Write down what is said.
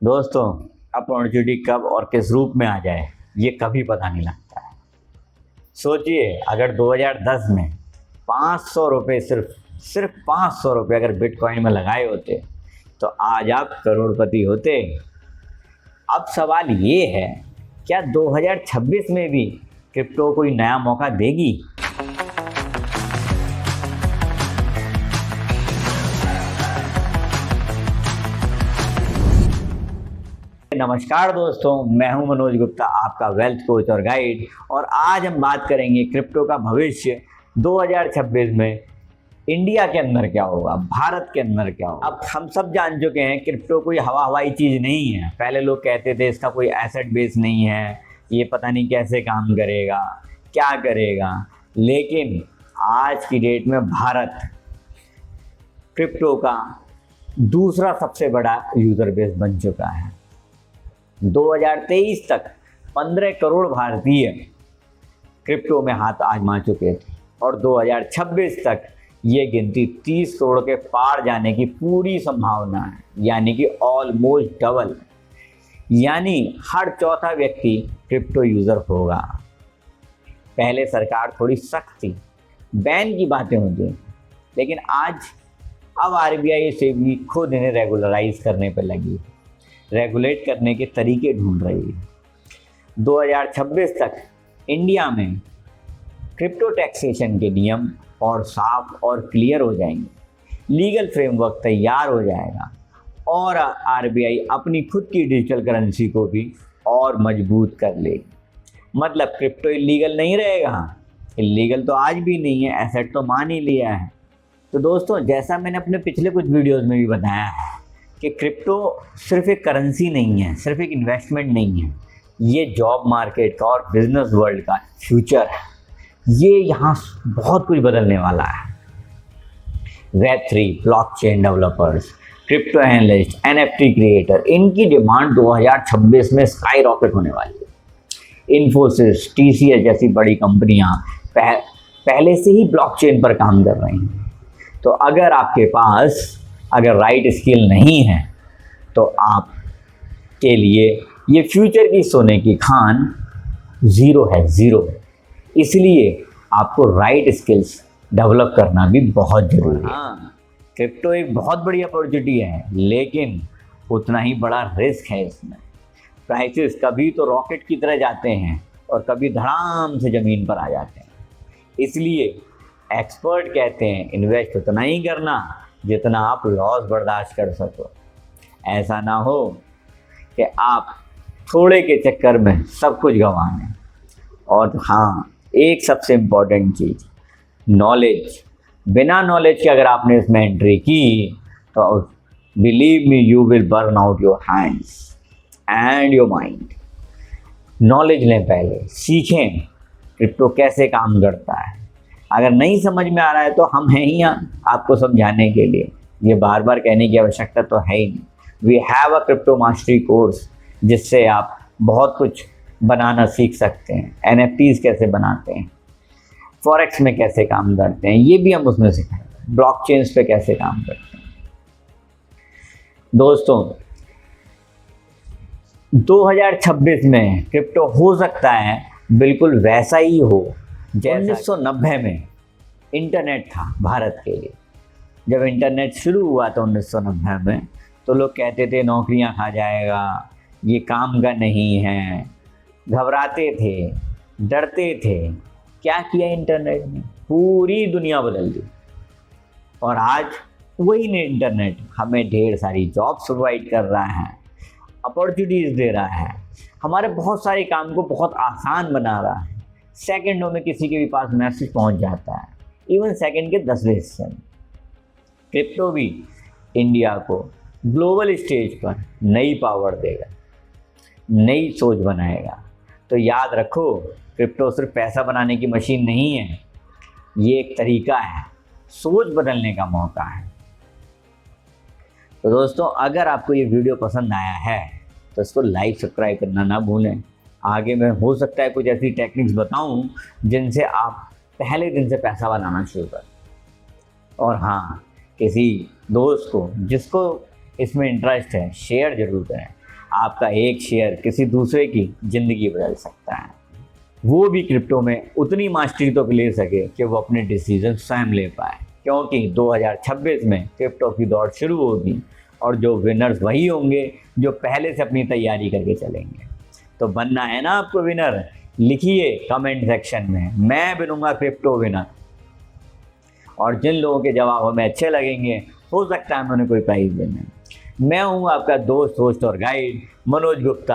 दोस्तों, अपॉर्चुनिटी कब और किस रूप में आ जाए ये कभी पता नहीं लगता है। सोचिए, अगर 2010 में 500 रुपये सिर्फ 500 रुपये अगर बिटकॉइन में लगाए होते तो आज आप करोड़पति होते। अब सवाल ये है, क्या 2026 में भी क्रिप्टो कोई नया मौका देगी? नमस्कार दोस्तों, मैं हूं मनोज गुप्ता, आपका वेल्थ कोच और गाइड। और आज हम बात करेंगे क्रिप्टो का भविष्य 2026 में इंडिया के अंदर क्या होगा, भारत के अंदर क्या होगा। अब हम सब जान चुके हैं क्रिप्टो कोई हवाई चीज़ नहीं है। पहले लोग कहते थे इसका कोई एसेट बेस नहीं है, ये पता नहीं कैसे काम करेगा, क्या करेगा। लेकिन आज की डेट में भारत क्रिप्टो का दूसरा सबसे बड़ा यूज़र बेस बन चुका है। 2023 तक 15 करोड़ भारतीय क्रिप्टो में हाथ आजमा चुके थे और 2026 तक ये गिनती 30 करोड़ के पार जाने की पूरी संभावना है, यानी कि ऑलमोस्ट डबल। यानी हर चौथा व्यक्ति क्रिप्टो यूज़र होगा। पहले सरकार थोड़ी सख्त थी, बैन की बातें होती, लेकिन अब आरबीआई से भी खुद इन्हें रेगुलराइज करने पर लगी, रेगुलेट करने के तरीके ढूंढ रही है। 2026 तक इंडिया में क्रिप्टो टैक्सेशन के नियम और साफ और क्लियर हो जाएंगे, लीगल फ्रेमवर्क तैयार हो जाएगा और आरबीआई अपनी खुद की डिजिटल करेंसी को भी और मजबूत कर लेगी। मतलब क्रिप्टो इलीगल नहीं रहेगा। इलीगल तो आज भी नहीं है, एसेट तो मान ही लिया है। तो दोस्तों, जैसा मैंने अपने पिछले कुछ वीडियोज़ में भी बताया है कि क्रिप्टो सिर्फ एक करेंसी नहीं है, सिर्फ एक इन्वेस्टमेंट नहीं है, ये जॉब मार्केट का और बिजनेस वर्ल्ड का फ्यूचर है। ये यहाँ बहुत कुछ बदलने वाला है। Web3, blockchain developers, crypto analyst, NFT creator, इनकी डिमांड 2026 में स्काई रॉकेट होने वाली है। इन्फोसिस, TCS जैसी बड़ी कंपनियाँ पहले से ही ब्लॉकचेन पर काम कर रही हैं। तो अगर आपके पास राइट स्किल नहीं है तो आपके लिए ये फ्यूचर की सोने की खान ज़ीरो है, ज़ीरो। इसलिए आपको राइट स्किल्स डेवलप करना भी बहुत ज़रूरी है। हाँ, क्रिप्टो एक बहुत बड़ी अपॉर्चुनिटी है, लेकिन उतना ही बड़ा रिस्क है इसमें। प्राइसेस कभी तो रॉकेट की तरह जाते हैं और कभी धड़ाम से ज़मीन पर आ जाते हैं। इसलिए एक्सपर्ट कहते हैं इन्वेस्ट उतना ही करना जितना आप लॉस बर्दाश्त कर सको। ऐसा ना हो कि आप थोड़े के चक्कर में सब कुछ गंवा लें। और हाँ, एक सबसे इम्पॉर्टेंट चीज़, नॉलेज। बिना नॉलेज के अगर आपने इसमें एंट्री की तो believe me, you will burn out your hands and your mind. Knowledge लें, पहले सीखें क्रिप्टो कैसे काम करता है। अगर नहीं समझ में आ रहा है तो हम हैं ही यहाँ आपको समझाने के लिए, ये बार बार कहने की आवश्यकता तो है ही नहीं। We have a crypto mastery course, जिससे आप बहुत कुछ बनाना सीख सकते हैं। NFTs कैसे बनाते हैं, फॉरेक्स में कैसे काम करते हैं, ये भी हम उसमें सिखाएंगे। ब्लॉकचेन्स पे कैसे काम करते हैं। दोस्तों, 2026 में क्रिप्टो हो सकता है बिल्कुल वैसा ही हो जैसा 1990 में इंटरनेट था भारत के लिए। जब इंटरनेट शुरू हुआ था 1990 में, तो लोग कहते थे नौकरियां खा जाएगा, ये काम का नहीं है, घबराते थे, डरते थे। क्या किया इंटरनेट ने? पूरी दुनिया बदल दी। और आज वही ने इंटरनेट हमें ढेर सारी जॉब्स प्रोवाइड कर रहा है, अपॉर्चुनिटीज़ दे रहा है, हमारे बहुत सारे काम को बहुत आसान बना रहा है। सेकंडों में किसी के भी पास मैसेज पहुंच जाता है, इवन सेकंड के 10वें हिस्से में। क्रिप्टो भी इंडिया को ग्लोबल स्टेज पर नई पावर देगा, नई सोच बनाएगा। तो याद रखो, क्रिप्टो सिर्फ पैसा बनाने की मशीन नहीं है, ये एक तरीका है, सोच बदलने का मौका है। तो दोस्तों, अगर आपको ये वीडियो पसंद आया है तो इसको लाइक सब्सक्राइब करना ना भूलें। आगे मैं हो सकता है कुछ ऐसी टेक्निक्स बताऊं जिनसे आप पहले दिन से पैसा बनाना शुरू करें। और हाँ, किसी दोस्त को जिसको इसमें इंटरेस्ट है शेयर ज़रूर करें, आपका एक शेयर किसी दूसरे की ज़िंदगी बदल सकता है। वो भी क्रिप्टो में उतनी मास्टरी तो ले सके कि वो अपने डिसीजन स्वयं ले पाए, क्योंकि 2026 में क्रिप्टो की दौड़ शुरू होगी और जो विनर्स वही होंगे जो पहले से अपनी तैयारी करके चलेंगे। तो बनना है ना आपको विनर? लिखिए कमेंट सेक्शन में, मैं बनूंगा क्रिप्टो विनर। और जिन लोगों के जवाब हमें अच्छे लगेंगे, हो सकता है हमें कोई प्राइज़ देना। मैं हूँ आपका दोस्त, होस्ट और गाइड मनोज गुप्ता।